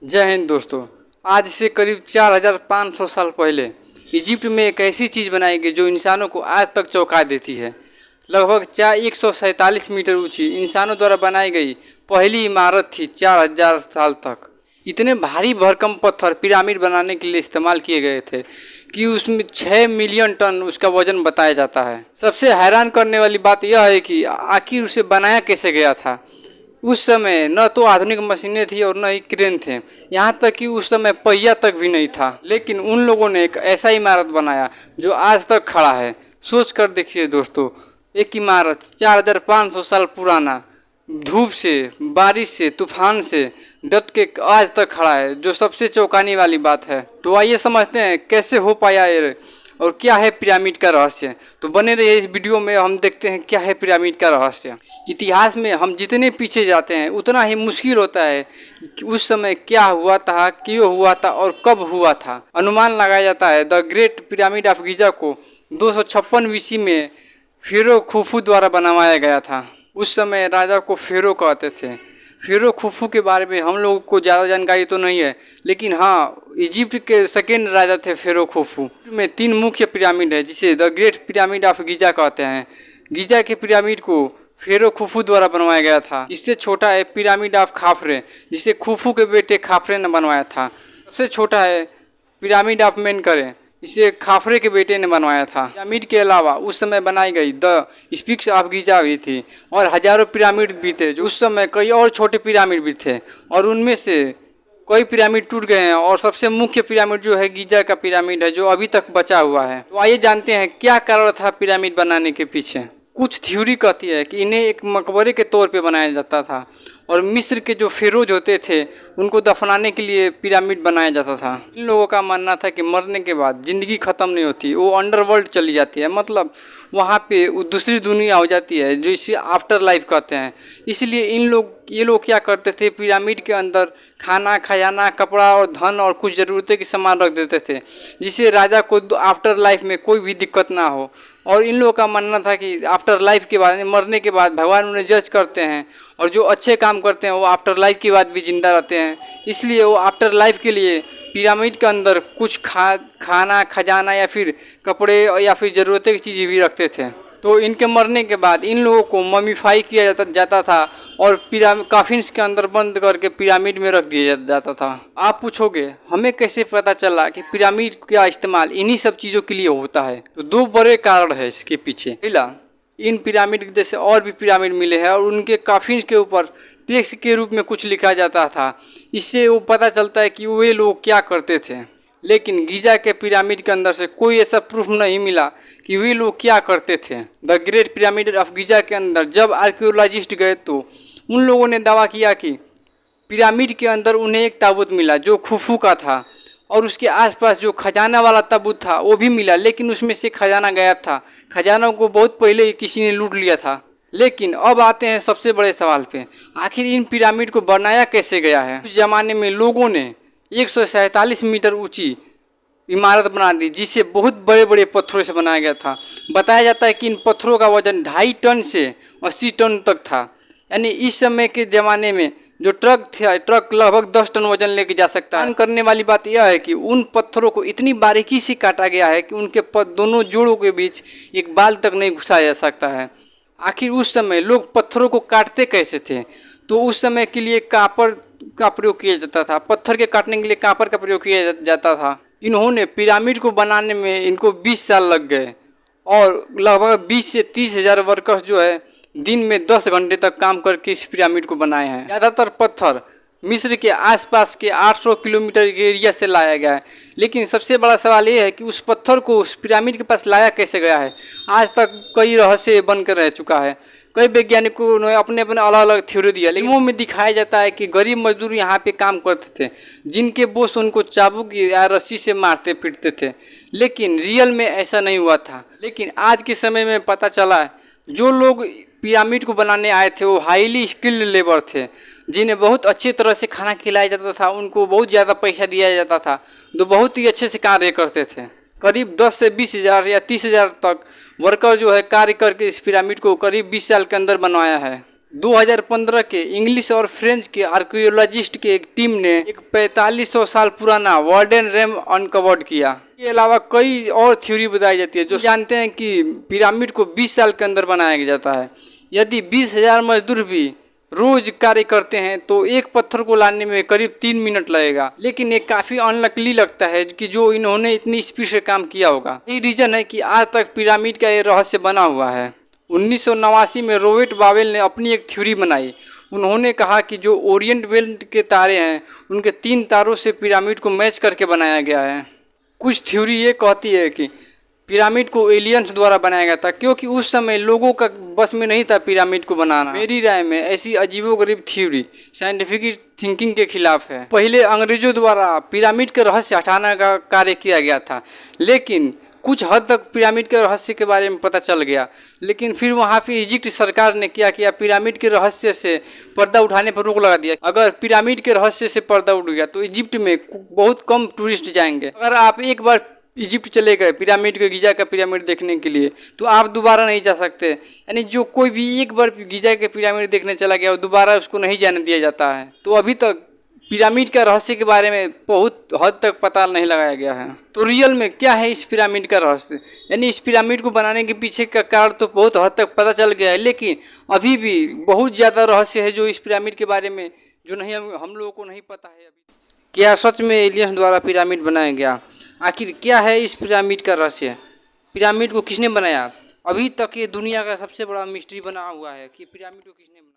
जय हिंद दोस्तों। आज से करीब 4500 साल पहले इजिप्ट में एक ऐसी चीज़ बनाई गई जो इंसानों को आज तक चौंका देती है। लगभग 147 मीटर ऊंची इंसानों द्वारा बनाई गई पहली इमारत थी। 4000 साल तक इतने भारी भरकम पत्थर पिरामिड बनाने के लिए इस्तेमाल किए गए थे कि उसमें 6 मिलियन टन उसका वजन बताया जाता है। सबसे हैरान करने वाली बात यह है कि आखिर उसे बनाया कैसे गया था। उस समय न तो आधुनिक मशीनें थी और न ही क्रेन थे, यहाँ तक कि उस समय पहिया तक भी नहीं था। लेकिन उन लोगों ने एक ऐसा इमारत बनाया जो आज तक खड़ा है। सोच कर देखिए दोस्तों, एक इमारत 4500 साल पुराना, धूप से, बारिश से, तूफान से डट के आज तक खड़ा है, जो सबसे चौंकाने वाली बात है। तो आइए समझते हैं कैसे हो पाया ये और क्या है पिरामिड का रहस्य। तो बने रहिए इस वीडियो में, हम देखते हैं क्या है पिरामिड का रहस्य। इतिहास में हम जितने पीछे जाते हैं उतना ही मुश्किल होता है कि उस समय क्या हुआ था, क्यों हुआ था और कब हुआ था। अनुमान लगाया जाता है the great pyramid of Giza को 256 बीसी में फेरो खुफू द्वारा बनवाया गया था। उस समय राजा को फेरो कहते थे। फेरो खुफू के बारे में हम लोगों को ज़्यादा जानकारी तो नहीं है, लेकिन हाँ, इजिप्ट के सेकेंड राजा थे फेरो खुफू। में 3 मुख्य पिरामिड है जिसे the great pyramid of Giza कहते हैं। गीजा के पिरामिड को फेरो खुफू द्वारा बनवाया गया था। इससे छोटा है पिरामिड ऑफ खाफरे, जिसे खुफू के बेटे खाफरे ने बनवाया था। सबसे छोटा है पिरामिड ऑफ मेनकरे, इसे खाफरे के बेटे ने बनवाया था। पिरामिड के अलावा उस समय बनाई गई द स्फिंक्स ऑफ गीजा भी थी और हजारों पिरामिड भी थे। जो उस समय कई और छोटे पिरामिड भी थे और उनमें से कई पिरामिड टूट गए हैं और सबसे मुख्य पिरामिड जो है गीजा का पिरामिड है, जो अभी तक बचा हुआ है। तो आइए जानते हैं क्या कारण था पिरामिड बनाने के पीछे। कुछ थ्योरी कहती है कि इन्हें एक मकबरे के तौर पे बनाया जाता था और मिस्र के जो फेरोज होते थे उनको दफनाने के लिए पिरामिड बनाया जाता था। इन लोगों का मानना था कि मरने के बाद ज़िंदगी ख़त्म नहीं होती, वो अंडरवर्ल्ड चली जाती है, मतलब वहाँ पे वो दूसरी दुनिया हो जाती है, जो इसे आफ्टर लाइफ कहते हैं। इसलिए ये लोग क्या करते थे, पिरामिड के अंदर खाना, खजाना, कपड़ा और धन और कुछ ज़रूरतें के सामान रख देते थे, जिससे राजा को आफ्टर लाइफ में कोई भी दिक्कत ना हो। और इन लोगों का मानना था कि आफ्टर लाइफ के बाद, मरने के बाद भगवान उन्हें जज करते हैं और जो अच्छे काम करते हैं वो आफ्टर लाइफ के बाद भी जिंदा रहते हैं। इसलिए वो आफ्टर लाइफ के लिए पिरामिड के अंदर कुछ खाना, खजाना या फिर कपड़े या फिर ज़रूरतें की चीज़ें भी रखते थे। तो इनके मरने के बाद इन लोगों को ममीफाई किया जाता था और कॉफिन्स के अंदर बंद करके पिरामिड में रख दिया जाता था। आप पूछोगे हमें कैसे पता चला कि पिरामिड का इस्तेमाल इन्हीं सब चीज़ों के लिए होता है। तो 2 बड़े कारण है इसके पीछे। पहला, इन पिरामिड के जैसे और भी पिरामिड मिले हैं और उनके कॉफिन्स के ऊपर टेक्स्ट के रूप में कुछ लिखा जाता था। इससे वो पता चलता है कि वे लोग क्या करते थे। लेकिन गीजा के पिरामिड के अंदर से कोई ऐसा प्रूफ नहीं मिला कि वे लोग क्या करते थे। The great pyramid of Giza के अंदर जब आर्कियोलॉजिस्ट गए तो उन लोगों ने दावा किया कि पिरामिड के अंदर उन्हें एक ताबूत मिला जो खुफू का था और उसके आसपास जो खजाना वाला ताबूत था वो भी मिला, लेकिन उसमें से खजाना गायब था। खजाना को बहुत पहले ही किसी ने लूट लिया था। लेकिन अब आते हैं सबसे बड़े सवाल पे, आखिर इन पिरामिड को बनाया कैसे गया है। उस जमाने में लोगों ने 147 मीटर ऊंची इमारत बना दी, जिसे बहुत बड़े बड़े पत्थरों से बनाया गया था। बताया जाता है कि इन पत्थरों का वजन 2.5 टन से 80 टन तक था। यानी इस समय के ज़माने में जो ट्रक था, ट्रक लगभग 10 टन वजन लेके जा सकता है। करने वाली बात यह है कि उन पत्थरों को इतनी बारीकी से काटा गया है कि उनके दोनों जोड़ों के बीच एक बाल तक नहीं घुसाया जा सकता है। आखिर उस समय लोग पत्थरों को काटते कैसे थे। तो उस समय के लिए कापर का प्रयोग किया जाता था। पत्थर के काटने के लिए कापर का प्रयोग किया जाता था। इन्होंने पिरामिड को बनाने में इनको 20 साल लग गए और लगभग 20 से 30 हज़ार वर्कर्स जो है दिन में 10 घंटे तक काम करके इस पिरामिड को बनाए हैं। ज़्यादातर पत्थर मिस्र के आसपास के 800 किलोमीटर के एरिया से लाया गया है। लेकिन सबसे बड़ा सवाल ये है कि उस पत्थर को उस पिरामिड के पास लाया कैसे गया है। आज तक कई रहस्य बनकर रह चुका है। कई वैज्ञानिकों ने अपने अपने अलग अलग थ्योरी दिया, लेकिन में दिखाया जाता है कि गरीब मजदूर यहाँ पे काम करते थे, जिनके बॉस उनको चाबुक या रस्सी से मारते पीटते थे। लेकिन रियल में ऐसा नहीं हुआ था। लेकिन आज के समय में पता चला है जो लोग पिरामिड को बनाने आए थे वो हाईली स्किल्ड लेबर थे, जिन्हें बहुत अच्छी तरह से खाना खिलाया जाता था, उनको बहुत ज़्यादा पैसा दिया जाता था, जो बहुत ही अच्छे से कार्य करते थे। करीब 10 से 20 हज़ार या 30 हज़ार तक वर्कर जो है कार्य करके इस पिरामिड को करीब 20 साल के अंदर बनवाया है। 2015 के इंग्लिश और फ्रेंच के आर्कियोलॉजिस्ट के एक टीम ने एक 4500 साल पुराना वार्डन रेम अनकवर्ड किया। इसके अलावा कई और थ्योरी बताई जाती है जो जानते हैं कि पिरामिड को 20 साल के अंदर बनाया जाता है। यदि 20,000 मजदूर भी रोज कार्य करते हैं तो एक पत्थर को लाने में करीब 3 मिनट लगेगा, लेकिन ये काफ़ी अनलकली लगता है कि जो इन्होंने इतनी स्पीड से काम किया होगा। यही रीज़न है कि आज तक पिरामिड का ये रहस्य बना हुआ है। 1989 में रॉबर्ट बावेल ने अपनी एक थ्योरी बनाई। उन्होंने कहा कि जो ओरिएंट बेल्ट के तारे हैं उनके 3 तारों से पिरामिड को मैच करके बनाया गया है। कुछ थ्योरी ये कहती है कि पिरामिड को एलियंस द्वारा बनाया गया था, क्योंकि उस समय लोगों का बस में नहीं था पिरामिड को बनाना। मेरी राय में ऐसी अजीबोगरीब थ्योरी साइंटिफिक थिंकिंग के खिलाफ है। पहले अंग्रेजों द्वारा पिरामिड के रहस्य हटाने का कार्य किया गया था, लेकिन कुछ हद तक पिरामिड के रहस्य के बारे में पता चल गया। लेकिन फिर वहाँ पे इजिप्ट सरकार ने क्या किया, पिरामिड के रहस्य से पर्दा उठाने पर रोक लगा दिया। अगर पिरामिड के रहस्य से पर्दा उठ गया तो इजिप्ट में बहुत कम टूरिस्ट जाएंगे। अगर आप एक बार इजिप्ट चले गए पिरामिड के गीजा का पिरामिड देखने के लिए तो आप दोबारा नहीं जा सकते। यानी जो कोई भी एक बार गीजा के पिरामिड देखने चला गया वो दोबारा उसको नहीं जाने दिया जाता है। तो अभी तक पिरामिड का रहस्य के बारे में बहुत हद तक पता नहीं लगाया गया है। तो रियल में क्या है इस पिरामिड का रहस्य, यानी इस पिरामिड को बनाने के पीछे का कारण तो बहुत हद तक पता चल गया है, लेकिन अभी भी बहुत ज़्यादा रहस्य है जो इस पिरामिड के बारे में जो नहीं हम लोगों को नहीं पता है। अभी क्या सच में एलियंस द्वारा पिरामिड बनाया गया? आखिर क्या है इस पिरामिड का रहस्य? पिरामिड को किसने बनाया? अभी तक ये दुनिया का सबसे बड़ा मिस्ट्री बना हुआ है कि पिरामिड को किसने बनाया।